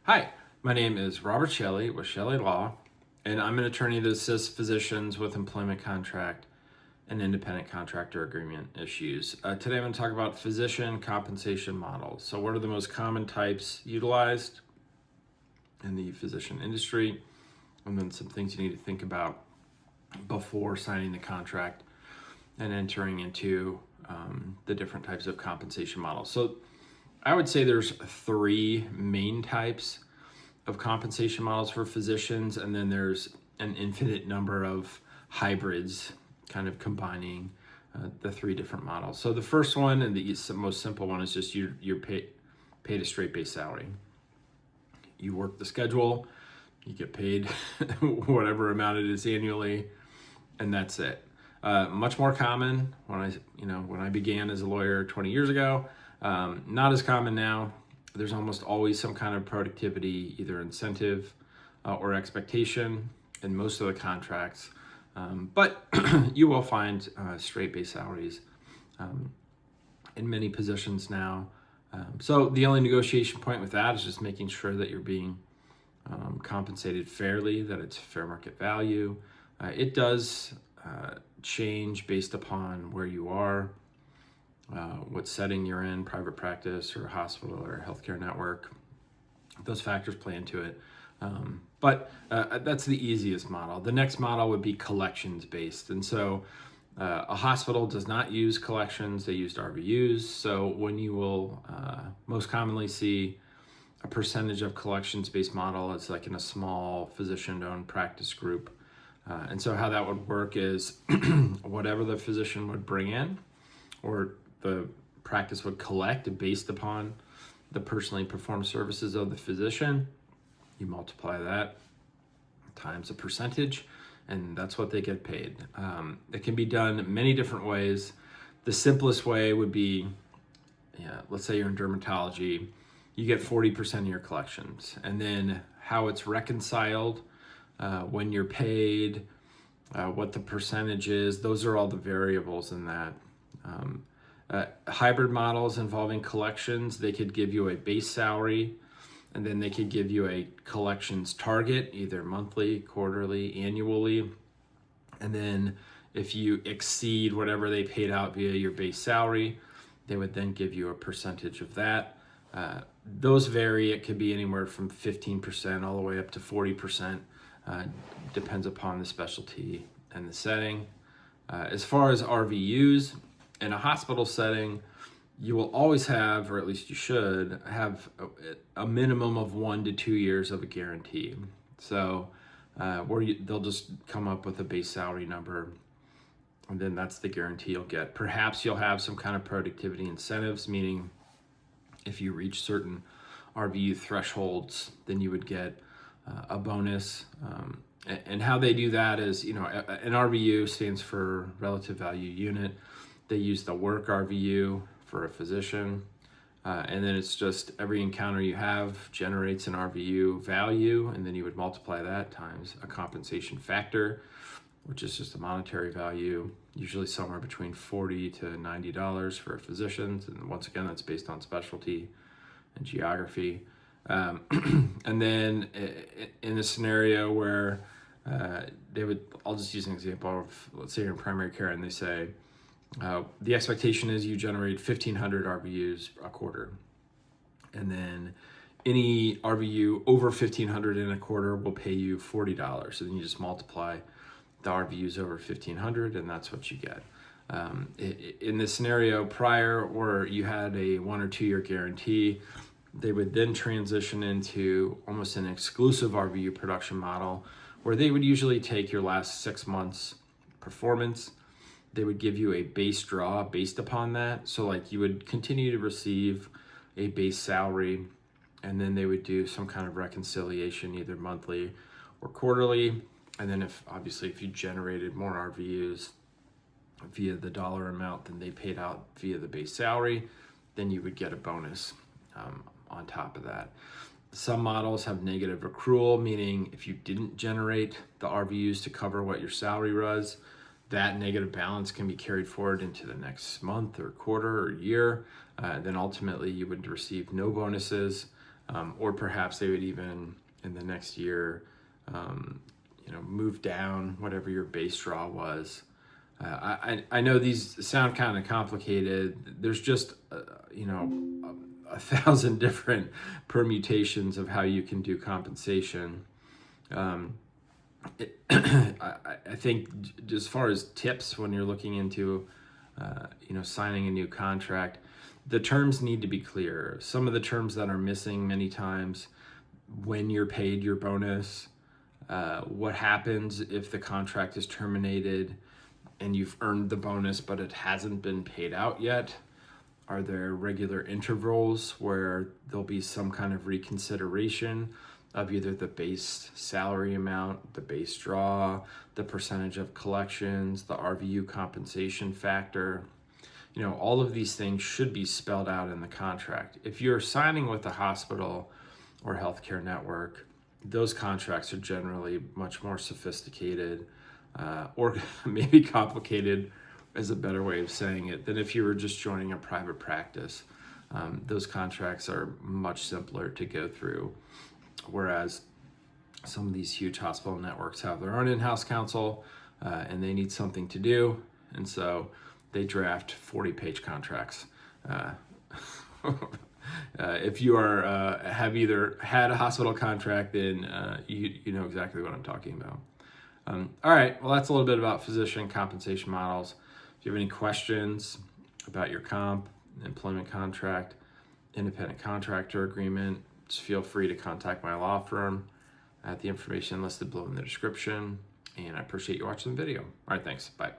Hi, my name is Robert Chelle with Chelle Law, and I'm an attorney that assists physicians with employment contract and independent contractor agreement issues. Today I'm going to talk about physician compensation models. So what are the most common types utilized in the physician industry, and then some things you need to think about before signing the contract and entering into the different types of compensation models. So I would say there's three main types of compensation models for physicians, and then there's an infinite number of hybrids kind of combining the three different models. So the first one and the most simple one is just you're paid a straight base salary. You work the schedule, you get paid whatever amount it is annually, and that's it. Much more common when I began as a lawyer 20 years ago. Not as common now. There's almost always some kind of productivity, either incentive or expectation in most of the contracts. But you will find straight base salaries in many positions now. So the only negotiation point with that is just making sure that you're being compensated fairly, that it's fair market value. It does change based upon where you are, what setting you're in, private practice or hospital or healthcare network. Those factors play into it. But that's the easiest model. The next model would be collections based. And so a hospital does not use collections, they use RVUs. So when you will most commonly see a percentage of collections based model, it's like in a small physician owned practice group. And so how that would work is whatever the physician would bring in or the practice would collect based upon the personally performed services of the physician. You multiply that times a percentage, and that's what they get paid. It can be done many different ways. The simplest way would be, let's say you're in dermatology, you get 40% of your collections, and then how it's reconciled, when you're paid, what the percentage is, those are all the variables in that. Hybrid models involving collections, they could give you a base salary, and then they could give you a collections target, either monthly, quarterly, annually. And then if you exceed whatever they paid out via your base salary, they would then give you a percentage of that. Those vary. It could be anywhere from 15% all the way up to 40%. Depends upon the specialty and the setting. As far as RVUs, in a hospital setting, you will always have, or at least you should, have a minimum of 1 to 2 years of a guarantee. So they'll just come up with a base salary number, and then that's the guarantee you'll get. Perhaps you'll have some kind of productivity incentives, meaning if you reach certain RVU thresholds, then you would get a bonus. And how they do that is, an RVU stands for relative value unit. They use the work RVU for a physician. And then it's just every encounter you have generates an RVU value, and then you would multiply that times a compensation factor, which is just a monetary value, usually somewhere between $40 to $90 for physicians. And once again, that's based on specialty and geography. And then in a scenario where I'll just use an example of, let's say you're in primary care and they say, the expectation is you generate 1,500 RVUs a quarter. And then any RVU over 1,500 in a quarter will pay you $40. So then you just multiply the RVUs over 1,500 and that's what you get. In the scenario prior where you had a 1 or 2 year guarantee, they would then transition into almost an exclusive RVU production model where they would usually take your last 6 months performance. They would give you a base draw based upon that. So like you would continue to receive a base salary, and then they would do some kind of reconciliation either monthly or quarterly. And then if you generated more RVUs via the dollar amount than they paid out via the base salary, then you would get a bonus on top of that. Some models have negative accrual, meaning if you didn't generate the RVUs to cover what your salary was, that negative balance can be carried forward into the next month or quarter or year. Then ultimately you would receive no bonuses. or perhaps they would even in the next year, move down whatever your base draw was. I know these sound kind of complicated. There's just, a thousand different permutations of how you can do compensation. I think as far as tips when you're looking into, signing a new contract, the terms need to be clear. Some of the terms that are missing many times: when you're paid your bonus, what happens if the contract is terminated and you've earned the bonus but it hasn't been paid out yet. Are there regular intervals where there'll be some kind of reconsideration of either the base salary amount, the base draw, the percentage of collections, the RVU compensation factor? All of these things should be spelled out in the contract. If you're signing with a hospital or healthcare network, those contracts are generally much more sophisticated, or maybe complicated is a better way of saying it, than if you were just joining a private practice. Those contracts are much simpler to go through, whereas some of these huge hospital networks have their own in-house counsel, and they need something to do, and so they draft 40-page contracts. If you have either had a hospital contract, then you know exactly what I'm talking about. All right, well, that's a little bit about physician compensation models. If you have any questions about your comp, employment contract, independent contractor agreement, just feel free to contact my law firm at the information listed below in the description. And I appreciate you watching the video. All right, thanks. Bye.